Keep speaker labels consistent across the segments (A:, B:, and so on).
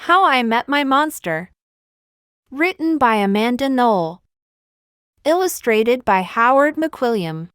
A: How I Met My Monster. Written by Amanda Noll. Illustrated by Howard McWilliam.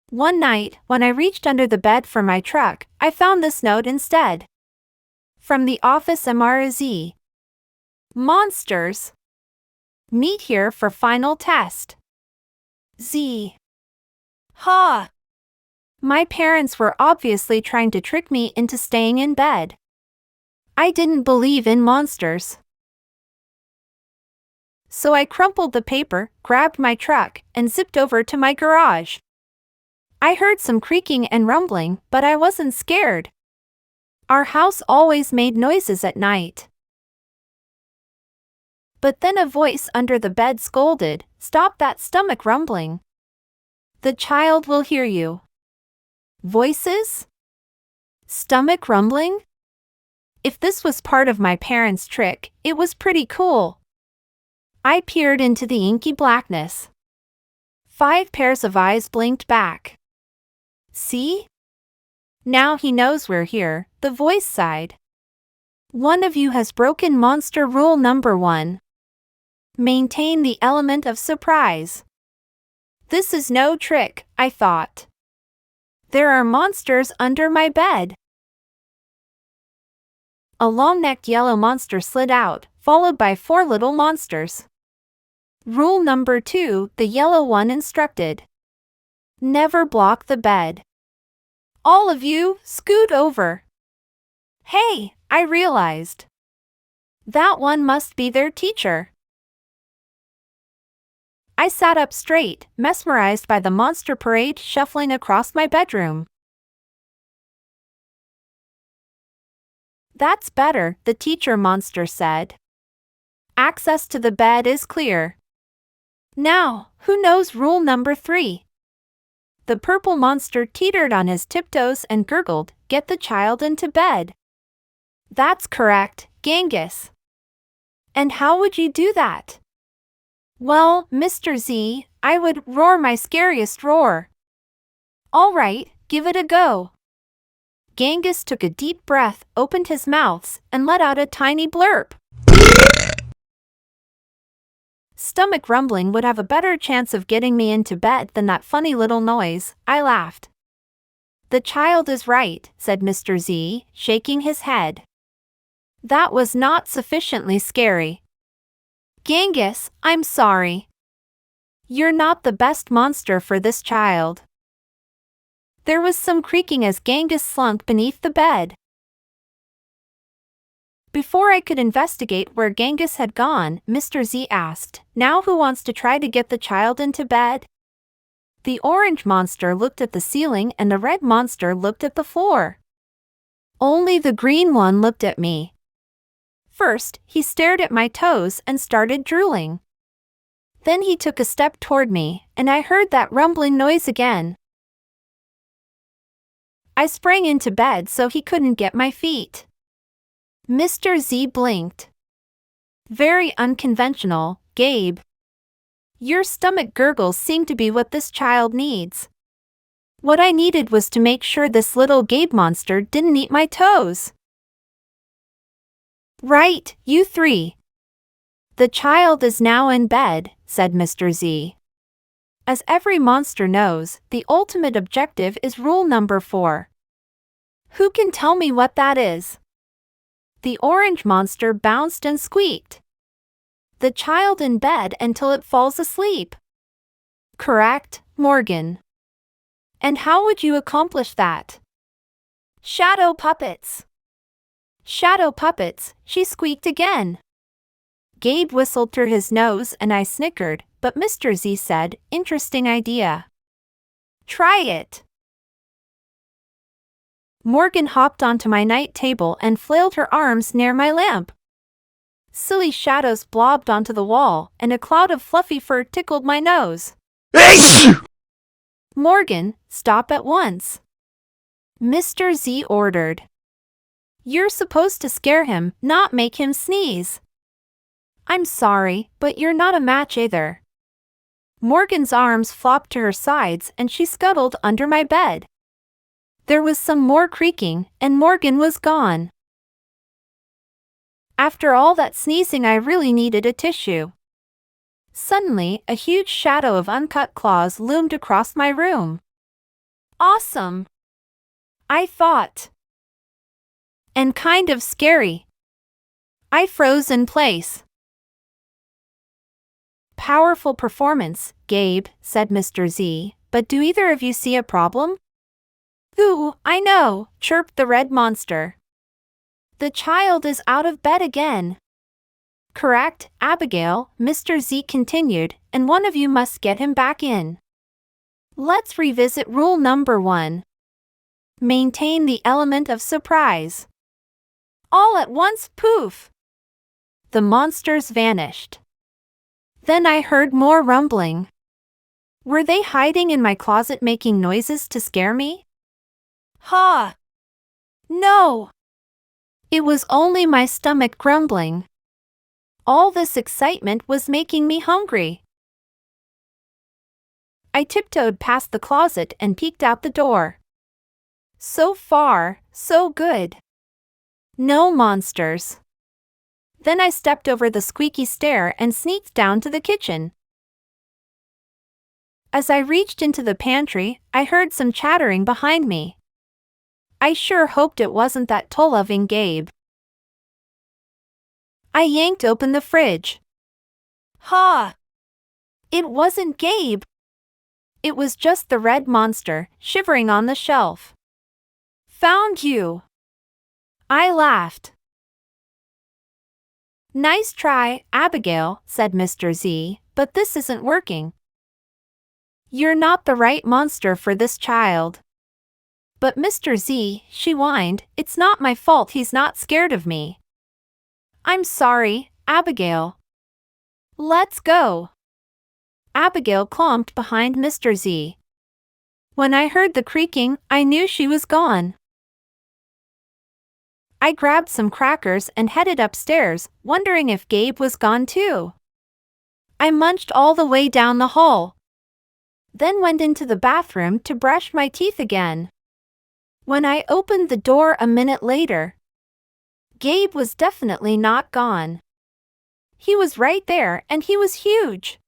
A: One night, when I reached under the bed for my truck, I found this note instead. From the office MRZ. Monsters. Meet here for final test. Z. Ha! My parents were obviously trying to trick me into staying in bed. I didn't believe in monsters. So I crumpled the paper, grabbed my truck, and zipped over to my garage. I heard some creaking and rumbling, but I wasn't scared. Our house always made noises at night. But then a voice under the bed scolded, "Stop that stomach rumbling. The child will hear you." Voices? Stomach rumbling? If this was part of my parents' trick, it was pretty cool. I peered into the inky blackness. 5 pairs of eyes blinked back. See? Now he knows we're here, the voice sighed. One of you has broken monster rule number 1. Maintain the element of surprise. This is no trick, I thought. There are monsters under my bed. A long-necked yellow monster slid out, followed by 4 little monsters. Rule number 2, the yellow one instructed. Never block the bed. All of you, scoot over. Hey, I realized. That one must be their teacher. I sat up straight, mesmerized by the monster parade shuffling across my bedroom. That's better, the teacher monster said. Access to the bed is clear. Now, who knows rule number 3? The purple monster teetered on his tiptoes and gurgled, "Get the child into bed." That's correct, Genghis. And how would you do that? Well, Mr. Z, I would roar my scariest roar. All right, give it a go. Genghis took a deep breath, opened his mouth, and let out a tiny blurp. Stomach rumbling would have a better chance of getting me into bed than that funny little noise, I laughed. The child is right, said Mr. Z, shaking his head. That was not sufficiently scary. Genghis, I'm sorry. You're not the best monster for this child. There was some creaking as Genghis slunk beneath the bed. Before I could investigate where Genghis had gone, Mr. Z asked, "Now who wants to try to get the child into bed?" The orange monster looked at the ceiling and the red monster looked at the floor. Only the green one looked at me. First, he stared at my toes and started drooling. Then he took a step toward me, and I heard that rumbling noise again. I sprang into bed so he couldn't get my feet. Mr. Z blinked. Very unconventional, Gabe. Your stomach gurgles seem to be what this child needs. What I needed was to make sure this little Gabe monster didn't eat my toes. Right, you 3. The child is now in bed, said Mr. Z. As every monster knows, the ultimate objective is rule number 4. Who can tell me what that is? The orange monster bounced and squeaked. The child in bed until it falls asleep. Correct, Morgan. And how would you accomplish that? Shadow puppets. Shadow puppets, she squeaked again. Gabe whistled through his nose and I snickered, but Mr. Z said, "Interesting idea. Try it." Morgan hopped onto my night table and flailed her arms near my lamp. Silly shadows blobbed onto the wall, and a cloud of fluffy fur tickled my nose. Morgan, stop at once. Mr. Z ordered. You're supposed to scare him, not make him sneeze. I'm sorry, but you're not a match either. Morgan's arms flopped to her sides and she scuttled under my bed. There was some more creaking, and Morgan was gone. After all that sneezing, I really needed a tissue. Suddenly, a huge shadow of uncut claws loomed across my room. Awesome! I thought. And kind of scary. I froze in place. Powerful performance, Gabe, said Mr. Z, but do either of you see a problem? Ooh, I know, chirped the red monster. The child is out of bed again. Correct, Abigail, Mr. Z continued, and one of you must get him back in. Let's revisit rule number 1. Maintain the element of surprise. All at once, poof! The monsters vanished. Then I heard more rumbling. Were they hiding in my closet making noises to scare me? Ha! No! It was only my stomach grumbling. All this excitement was making me hungry. I tiptoed past the closet and peeked out the door. So far, so good. No monsters. Then I stepped over the squeaky stair and sneaked down to the kitchen. As I reached into the pantry, I heard some chattering behind me. I sure hoped it wasn't that toll-loving Gabe. I yanked open the fridge. Ha! It wasn't Gabe. It was just the red monster, shivering on the shelf. Found you! I laughed. Nice try, Abigail, said Mr. Z, but this isn't working. You're not the right monster for this child. But Mr. Z, she whined, it's not my fault he's not scared of me. I'm sorry, Abigail. Let's go. Abigail clomped behind Mr. Z. When I heard the creaking, I knew she was gone. I grabbed some crackers and headed upstairs, wondering if Gabe was gone too. I munched all the way down the hall. Then went into the bathroom to brush my teeth again. When I opened the door a minute later, Gabe was definitely not gone. He was right there, and he was huge.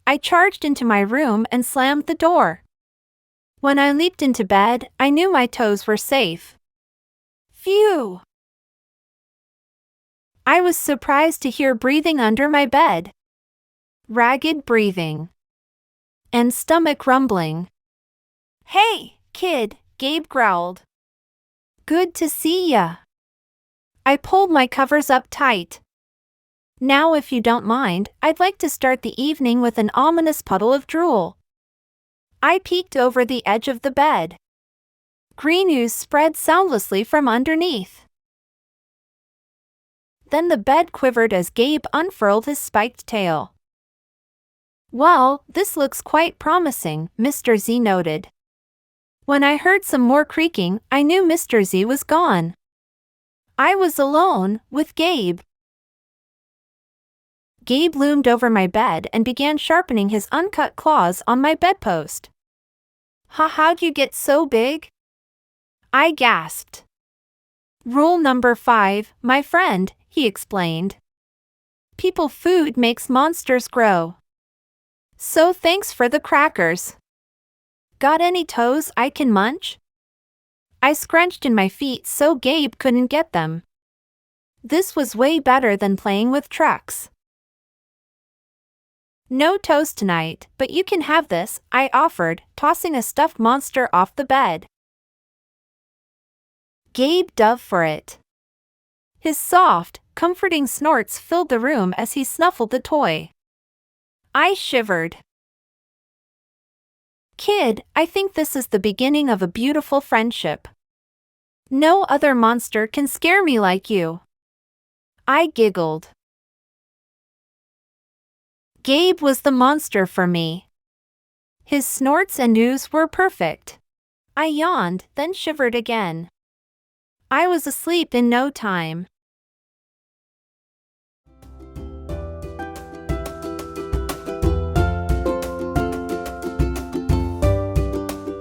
A: I charged into my room and slammed the door. When I leaped into bed, I knew my toes were safe. Phew! I was surprised to hear breathing under my bed. Ragged breathing. And stomach rumbling. Hey, kid, Gabe growled. Good to see ya. I pulled my covers up tight. Now, if you don't mind, I'd like to start the evening with an ominous puddle of drool. I peeked over the edge of the bed. Green ooze spread soundlessly from underneath. Then the bed quivered as Gabe unfurled his spiked tail. Well, this looks quite promising, Mr. Z noted. When I heard some more creaking, I knew Mr. Z was gone. I was alone, with Gabe. Gabe loomed over my bed and began sharpening his uncut claws on my bedpost. How'd you get so big? I gasped. Rule number 5, my friend, he explained. People food makes monsters grow. So thanks for the crackers. Got any toes I can munch? I scrunched in my feet so Gabe couldn't get them. This was way better than playing with trucks. No toes tonight, but you can have this, I offered, tossing a stuffed monster off the bed. Gabe dove for it. His soft, comforting snorts filled the room as he snuffled the toy. I shivered. Kid, I think this is the beginning of a beautiful friendship. No other monster can scare me like you. I giggled. Gabe was the monster for me. His snorts and ooze were perfect. I yawned, then shivered again. I was asleep in no time.